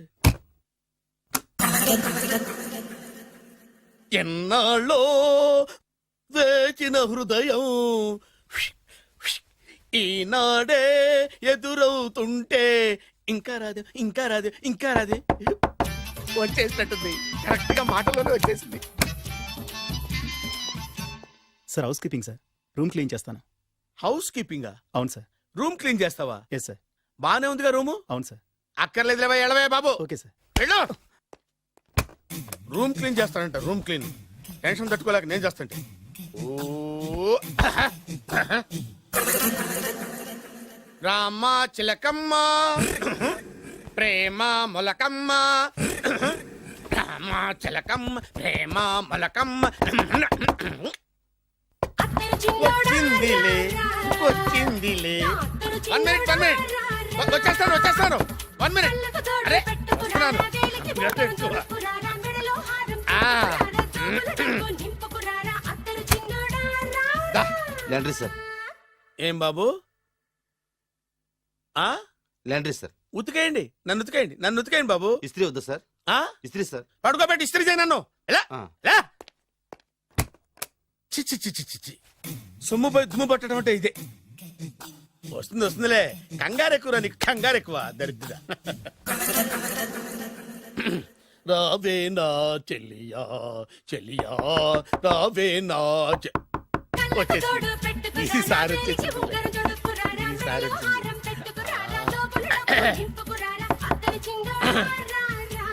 ఎన్నాళ్ళో వేచిన హృదయం ఈనాడే ఎదురవుతుంటే ఇంకా రాదు, ఇంకా రాదు, ఇంకా రాదు. వచ్చేసినట్టుంది. కరెక్ట్ గా మాటలోనే వచ్చేసింది. Sir housekeeping sir. Room clean చేస్తాను. హౌస్ కీపింగా? అవును సార్. రూమ్ క్లీన్ చేస్తావా? Yes sir. బానే ఉందిగా రూము? అవును సార్. అక్కర్లేదులేవా, ఎడవే బాబు. Okay sir. వెళ్ళు. రూమ్ క్లీన్ చేస్తానంట. రూమ్ క్లీన్ టెన్షన్ తట్టుకోలేక నేను చేస్తాంటే. ఓ రామ చిలకమ్మ ప్రేమ మొలకమ్మ, రామ చిలకమ్మ ప్రేమ మొలకమ్మ. వచ్చిందిలే వచ్చిందిలే. 1 minute 1 minute. వచ్చేస్తాను 1 minute. అరే వస్తున్నాను. Laundry sir. ఏం బాబు? ఆ లాండ్రీ సార్. ఉతికేయండి, నన్ను ఉతికేయండి బాబు. ఇస్త్రీ వద్దా సార్? ఆ ఇస్త్రీ సార్. పడుకోబెట్టి ఇస్త్రీ చేయి నన్ను. ఎలా ఆ. ఎలా? చి చి చి చి చి చి. సొమ్ము పోయి దుమ్ము పట్టడం అంటే ఇదే. వస్తుందిలే. కంగారు ఎక్కువ, నీకు కంగారు ఎక్కువ దరిద్ర. రావే నా చెల్లియా చెల్లియా రావే నా వచ్చేసి ఈసారి వచ్చేసి ఈసారి వచ్చింది.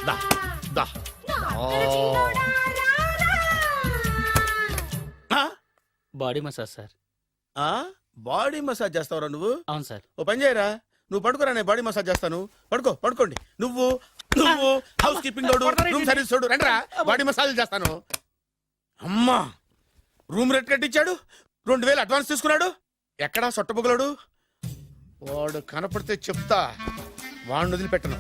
దా దా. Body massage sir. Body massage చేస్తావురా నువ్వు? అవును సార్. ఓ పని చేయరా, నువ్వు పడుకోరా, నేను బాడీ మసాజ్ చేస్తాను. పడుకోండి. నువ్వు హౌస్ కీపింగ్ తోడు, రూమ్ సర్వీస్ తోడు, రండిరా బాడీ మసాజ్ చేస్తాను. అమ్మా, రూమ్ రేట్ కట్టించాడు, 2000 అడ్వాన్స్ తీసుకున్నాడు. ఎక్కడా సొట్టబుగలాడు? వాడు కనపడితే చెప్తా, వాడిని వదిలిపెట్టను.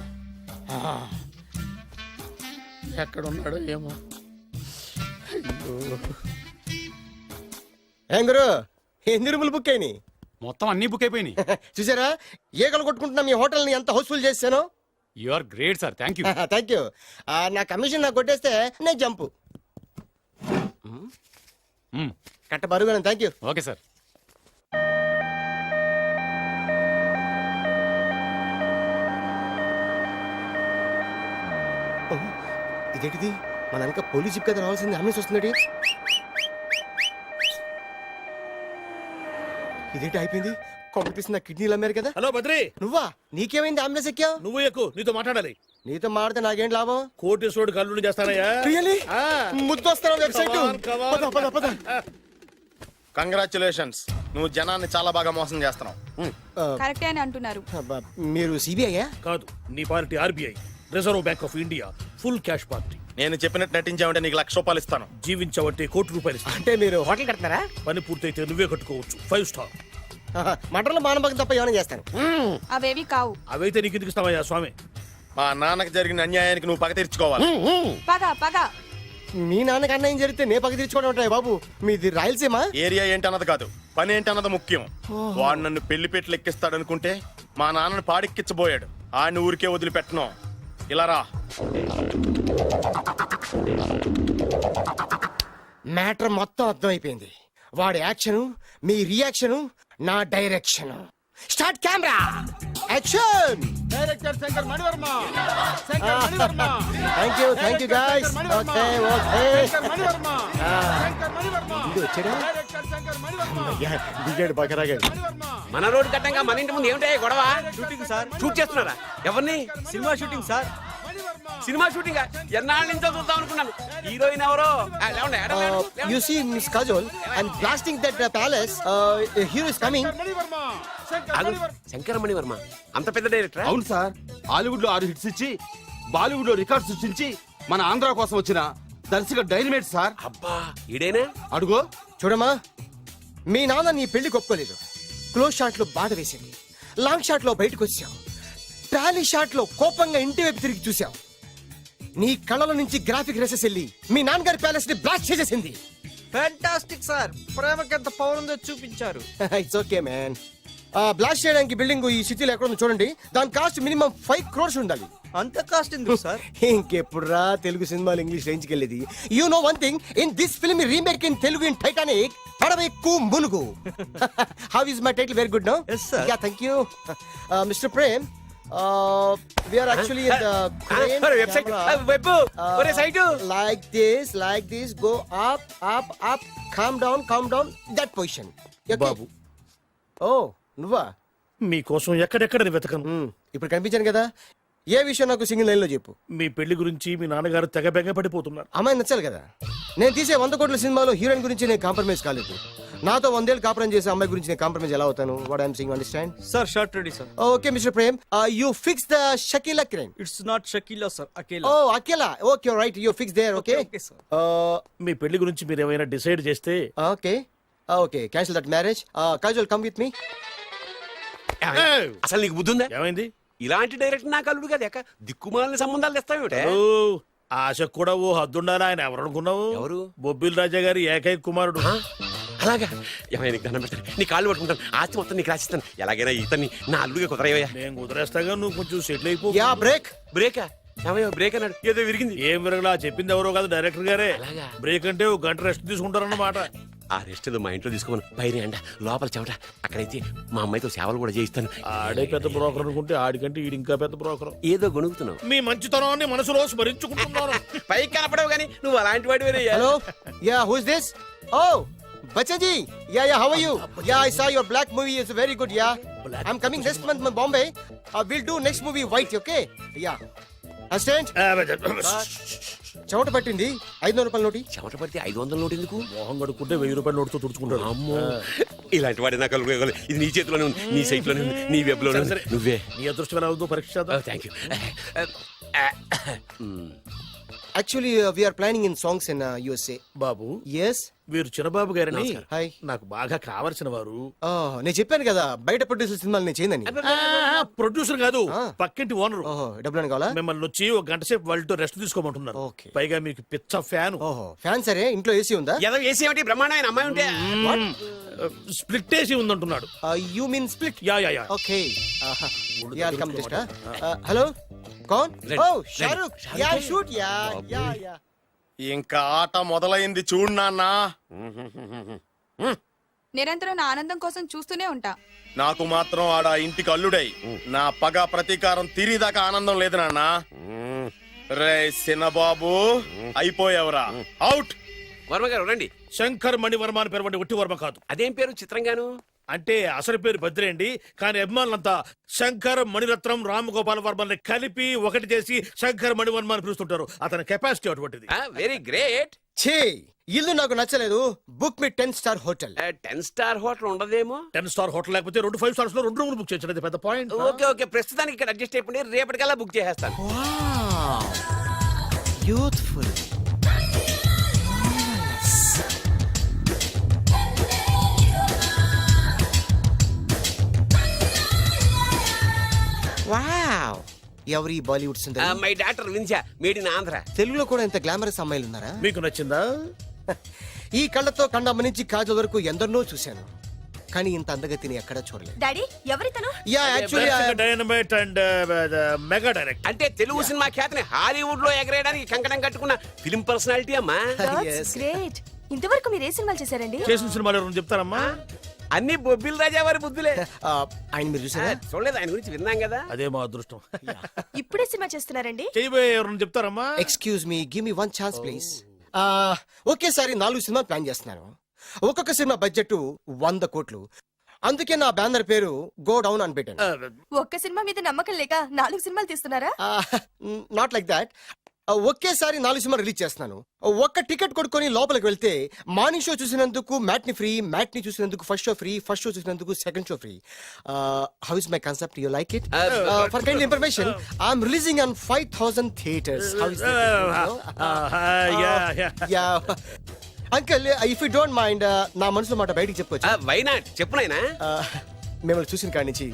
ఎక్కడ ఉన్నాడో ఏమో. అయ్యో. ఏం గురు, ఎన్ని రూములు బుక్ అయినాయి? మొత్తం అన్ని బుక్ అయిపోయినాయి. చూసారా ఈగలు కొట్టుకుంటున్నా మీ హోటల్ ని ఎంత హౌస్ఫుల్ చేశాను. You are great sir. Thank you. Thank you. నా కమిషన్ నాకు కొట్టేస్తే నేను జంపు కట్ట బరుగా. Thank you. Okay sir. ఇదేంటిది, మన వెనక పోలీస్ జిప్ కదా రావాల్సింది, అంబులెన్స్ వస్తుంది. ఇదేంటి అయిపోయింది? కొంపటిస్తున్న కిడ్నీలు అమ్మారు కదా. హలో బద్రి, నువ్వా? నీకేమైంది అంబులెన్స్ ఎక్కావు? నువ్వు ఎక్కువ, నీతో మాట్లాడాలి. నీతో మాడితే నాకేం లాభం? కోటేశ్వరుడు కల్లుడు చేస్తానయ్యా. రియల్లీ? ముద్దు వస్తారా వెబ్సైట్? కంగ్రాచులేషన్స్, నువ్వు జనాన్ని చాలా బాగా మోసం చేస్తున్నావు. కరెక్టే అని అంటున్నారు. మీరు సిబిఐయా? కాదు, నీ party RBI, reserve bank of India, full cash party. నేను చెప్పినట్టు నటించావంటే నీకు ₹1,00,000 ఇస్తాను. జీవించవంటే ₹1,00,00,000 ఇస్తాను. అంటే మీరు హోటల్ కడతారా? పని పూర్తయితే నువ్వే కట్టుకోవచ్చు, 5 స్టార్. మటన్లో మానభంగం తప్ప ఏమైనా చేస్తాను. అవేవి కావు. అవైతే నీకు ఎందుకు ఇస్తావయ్యా స్వామి? మా నాన్నకి జరిగిన అన్యాయానికి నువ్వు పగ తీర్చుకోవాలి. పగ మీ నాన్నకి అన్యాయం జరిగితే నే పగ తీర్చుకోవడం ఉంటాయి బాబు. మీది రాయలసీమ. ఏరియా ఏంటన్నది కాదు, పని ఏంటన్నది ముఖ్యం. వాడు నన్ను పెళ్లి పెట్లు ఎక్కిస్తాడనుకుంటే మా నాన్నను పాడెక్కించబోయాడు. ఆడిని ఊరికే వదిలిపెట్టను. ఇలా రా. మ్యాటర్ మొత్తం అర్థమైపోయింది. వాడి యాక్షన్, మీ రియాక్షన్, నా direction. Start camera, action. Director Shankar Mani Varma. Thank you guys. Okay ఇది వచ్చాడా? దిగాడు బకరాగాడు. మన రోడ్డు కట్టంగా మన ఇంటి ముందు ఏమిటాయి గొడవ? Shooting sir. షూట్ చేస్తున్నారా? ఎవరిని? Cinema shooting sir. Cinema shooting ఎన్నాళ్ళ నుంచో చూద్దాం అనుకున్నాను. హీరోయిన్ ఎవరో? You see Miss Kajol, I'm blasting that palace. Hero is coming. Shankara Mani Varma అంత పెద్ద డైరెక్టర్? అవును సార్. హాలీవుడ్ లో 6 హిట్స్ ఇచ్చి బాలీవుడ్ లో రికార్డ్ సృష్టించి మన ఆంధ్ర కోసం వచ్చిన దర్శక డైనమేట్ సార్. అబ్బా, ఈడేనా? అడుగో. చూడమ్మా, మీ నాన్న నీ పెళ్లి ఒప్పుకోలేదు. క్లోజ్ షాట్ లో బాధ వేసింది, లాంగ్ షాట్ లో బయటకు వచ్చావు, టాలీ షాట్ లో కోపంగా ఇంటి వైపు తిరిగి చూసావు. నీ కళ్ళల నుంచి గ్రాఫిక్ రెసెస్ వెళ్ళి మీ నాన్నగారి ప్యాలెస్ ని బ్లాస్ట్ చేసేసింది. ఫ్యాంటాస్టిక్ సార్, ప్రేమకి ఎంత పవర్ ఉందో చూపించారు. It's okay man. బ్లాస్ట్ చేయడానికి బిల్డింగ్ ఈ సిటీలో ఎక్కడ ఉందో చూడండి. దాని కాస్ట్ మినిమం 5 crores ఉండాలి. అంత కాస్ట్ ఎందుకు సార్? ఇంకెప్పుడు రా తెలుగు సినిమాలు ఇంగ్లీష్ రేంజ్కి వెళ్ళేది. You know one thing, in this film remake in Telugu in Titanic, పడవెక్కు మునుగు. How is my title? Very good no. Yes, sir. Yeah thank you mister Prem. We are actually in the crane website camera. Web ఒరే site Like this, go up, calm down, that position. Okay? బాబు Oh, నువ్వా? మీకోసం ఎక్కడెక్కడ వెతకను. ఇప్పుడు కనిపించాను కదా. ఏ విషయం నాకు single line లో చెప్పు. మీ పెళ్లి గురించి మీ నాన్నగారు తెగ బెగ పడిపోతున్నారు. అమ్మాయి నచ్చాలి కదా. నేను తీసే 100 కోట్ల సినిమాలో హీరోయిన్ గురించి నేను కాంప్రమైజ్ కాలేదు. నాతో 100 ఏళ్ళు కాపురం చేసే అమ్మాయి గురించి నేను కాంప్రమైజ్ ఎలా అవుతాను? What I'm saying, understand? Sir shot ready sir. Okay mister Prem, you fix the Shakeela crane. It's not Shakeela sir, Akela. Oh Akela, okay right, you fix there. Okay Okay, sir. మీ పెళ్లి గురించి మీరు ఏమైనా డిసైడ్ చేస్తే okay cancel that marriage. Kajal come with me. అసలు నీకు బుద్ధి ఉందా? ఏమైంది? ఇలాంటి డైరెక్టర్ నాకు అల్లుడు కదా ఎక్క దిక్కుమాలిన సంబంధాలు తెస్తావేమిటే? ఆశకు కూడా ఓ హద్దుండాలి. ఆయన ఎవరు అనుకున్నావు? ఎవరు? బొబ్బిల్ రాజా గారి ఏకైక కుమారుడు. అలాగా ఏమైనా నీకు దండం పెడతాను, నీ కాళ్ళు పట్టుకుంటాను, ఆస్తి మొత్తం నీకు రాసిస్తాను. ఎలాగైనా ఇతన్ని నా అల్లుడిగా కుదరయ్యా. నేను కుదిరేస్తాగా, నువ్వు కొంచెం సెటిల్ అయిపో. Yeah break. బ్రేకా? ఏమయ్యా బ్రేక్ అన్నాడు, ఏదో విరిగింది. ఏం విరగలా, చెప్పింది ఎవరో కాదు, డైరెక్టర్ గారే. అలాగా? బ్రేక్ అంటే ఒక గంట రెస్ట్ తీసుకుంటారన్నమాట. ఆ రెస్ట్ ఏదో మా ఇంట్లో తీసుకోమని, పైన అండ లోపల చెమట. అక్కడైతే మా అమ్మాయితో సేవలు కూడా చేయిస్తాను. ఆడే పెద్ద బ్రోకర్ అనుకుంటే ఆడికంటే ఈడు ఇంకా పెద్ద బ్రోకర్. ఏదో గొణుగుతున్నావు. మీ మంచితనాన్ని మనసులో స్మరించుకుంటున్నాను. పైకి కనపడవు కానీ నువ్వు అలాంటి వాడి. Hello, yeah who is this? Oh Bachchan ji, yeah how are you? Yeah I saw your black movie is very good. Yeah I am coming next month in Bombay. We'll do next movie white, okay? Yeah. Assistant, చెమట పట్టింది. 500 రూపాయల నోటి. చెమట పడితే 500 note ఎందుకు? మోహం కడుక్కుంటే 1000 రూపాయల నోటుతో తుడుచుకుంటాడు. అమ్మో, ఇలాంటి వాడి నాకు అల్లుడు. ఇది నీ చేతిలోనే ఉంది, నీ సైట్ లోనే ఉంది, నీ వెబ్ లోనే ఉంది. నువ్వే నీ అదృష్టం ఎలా ఉందో పరీక్ష చేద్దాం. Thank you. Actually we are planning in songs in USA. Babu, yes. వీరు చిన్నబాబు గారని హాయ్. నాకు బాగా కావలసిన వారు. నేను చెప్పాను కదా బయట ప్రొడ్యూసర్ సినిమాలు నేను చేయనని. ప్రొడ్యూసర్ కాదు, పక్కింటి ఓనరు. ఓహో, డబ్బులు కావాలా? మిమ్మల్ని వచ్చి ఒక గంట సేపు వాళ్ళతో రెస్ట్ తీసుకోమంటున్నారు. Okay. పైగా మీకు పిచ్చ ఫ్యాన్. ఓహో, ఫ్యాన్ సరే. ఇంట్లో ఏసీ ఉందా? ఏదో ఏసీ ఏమిటి, బ్రహ్మాండమైన అమ్మాయి ఉంటే. స్ప్లిట్ ఏసీ ఉందంటున్నాడు. You mean split? Yeah yeah yeah. Okay, yeah come just. Hello, కౌన్? Oh Shahrukh. Yeah shoot. Yeah yeah yeah. ఇంకా ఆట మొదలైంది చూడు నాన్న. నిరంతరం నా ఆనందం కోసం చూస్తూనే ఉంటా. నాకు మాత్రం ఆడ ఇంటికి అల్లుడై నా పగ ప్రతీకారం తీరిదాకా ఆనందం లేదు నాన్న. రే సినబాబు, అయిపోయావురా, అవుట్. వర్మ గారు రండి. శంకర్ మణివర్మ అని పేరు, ఒట్టి వర్మ కాదు. అదేం పేరు చిత్రంగాను? అంటే అసలు పేరు భద్రే అండి, కానీ అభిమానులంతా శంకర్ మణిరత్నం రామగోపాల వర్మని కలిపి ఒకటి చేసి శంకర్ మణివర్మ అని పిలుస్తుంటారు. అతని కెపాసిటీ అటువంటిది. Very great. ఛీ, ఇల్లు నాకు నచ్చలేదు. బుక్ మీ 10 star హోటల్. 10 స్టార్ హోటల్ ఉండదేమో. 10 స్టార్ హోటల్ లేకపోతే 2 5 స్టార్స్ లో 2 రూములు బుక్ చేయొచ్చు. అది పెద్ద పాయింట్. ఓకే ఓకే, ప్రస్తుతానికి ఇక్కడ అడ్జస్ట్ అయిపోయి రేపటికల్లా బుక్ చేసేస్తాను. బ్యూటిఫుల్. వావ్, ఎవరి బాలీవుడ్ సుందరి? మై డాక్టర్ విన్సా, మేడ్ ఇన్ ఆంధ్ర. తెలుగులో కూడా ఇంత గ్లామరస్ అమ్మాయిలు ఉన్నారా? మీకు నచ్చిందా? ఈ కళ్ళతో కండమ్మ నుంచి కాజల్ వరకు ఎందరినో చూశాను, కానీ ఇంత అందగతిని ఎక్కడా చూడలేదు. డాడీ ఎవరితను? Yeah actually dynamite and mega direct. అంటే తెలుగు సినిమా ఖ్యాతిని హాలీవుడ్ లో ఎగరేయడానికి కంకణం కట్టుకున్న ఫిల్మ్ పర్సనాలిటీ అమ్మా. గ్రేట్. ఇంతవరకు మీరు ఏ సినిమాలు చేశారండి? చేసిన సినిమాలు ఎవరు చెప్తారమ్మా? అన్ని బొబ్బిల్ రాజా వారి బుద్ధులే. ఆయన మీరు చూసారా? చూడలేదు, ఆయన గురించి విన్నాం కదా. అదే మా అదృష్టం. ఇప్పుడే సినిమా చేస్తున్నారండి? చేయబోయే ఎవరు చెప్తారమ్మా? Excuse me, give me 1 chance please. ఒకేసారి 4 సినిమా ప్లాన్ చేస్తున్నాను. ఒక్కొక్క సినిమా బడ్జెట్ 100 కోట్లు. అందుకే నా బ్యానర్ పేరు గో డౌన్ అని పెట్టాను. ఒక్క సినిమా మీద నమ్మకం లేక 4 సినిమాలు తీస్తున్నారా? Not like that. ఒకేసారి 4 సినిమా రిలీజ్ చేస్తున్నాను. ఒక్క టికెట్ కొనుక్కొని లోపలికి వెళ్తే మార్నింగ్ షో చూసినందుకు మ్యాట్ని ఫ్రీ, మ్యాట్ని చూసినందుకు first show free, first show చూసినందుకు second show free. How is my concept? You like it? For kind information, I'm releasing on 5000 theatres. How is yeah uncle, if you don't mind, నా మనసులో మాట బయటికి చెప్పుకోవచ్చు? Why not, చెప్పు నాయనా. మిమ్మల్ని చూసిన కాడి నుంచి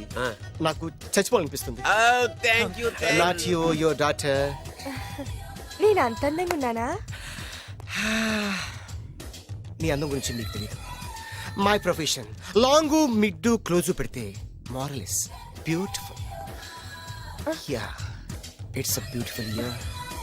నాకు చచ్చిపోవాలనిపిస్తుంది. Thank you not you your daughter. నేను అంత అందంగా ఉన్నానా? నీ అందం గురించి మీకు తెలియదు. My profession long mid close పెడితే moral is beautiful. Yeah it's a beautiful year.